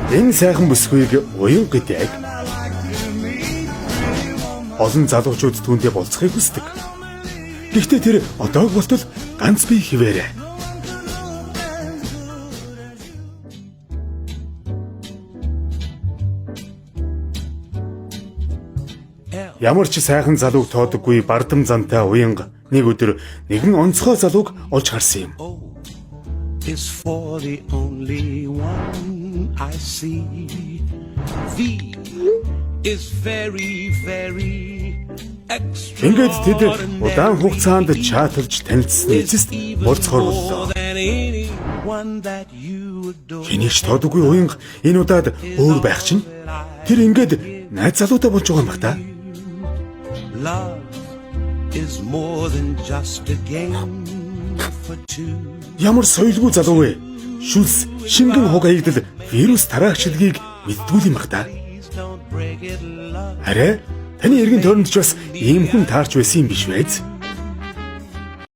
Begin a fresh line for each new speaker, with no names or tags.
Энэ сайхан бүсгүйг уян гэдэг олон залуучууд түүндээ болцохыг хүсдэг. Гэхдээ тэр одоог болтол ганц бие хിവэрэ. Ямар ч сайхан залууг тоодоггүй бардам зантай уянга нэг өдөр нэгэн онцгой залууг олж харсан юм.
Is for the only one I see. V is very
Ингээд тэд удаан хугацаанд чаталж танилцсан эцэст уулзахаар боллоо. Хэнийг ч тоодоггүй уянга энэ удаад өөр байх чинь тэр ингээд найз залуутай болж байгаа юм баг та.
Love is more than just a game for two.
Ямар соёлгүй залуу вэ? Шүлс шингэн хуг хаягдал вирус тараагчдгийг мэддгүй юм баг та. Арай таны эргэн тойронд ч бас ийм хүн таарч байсан юм биш үү?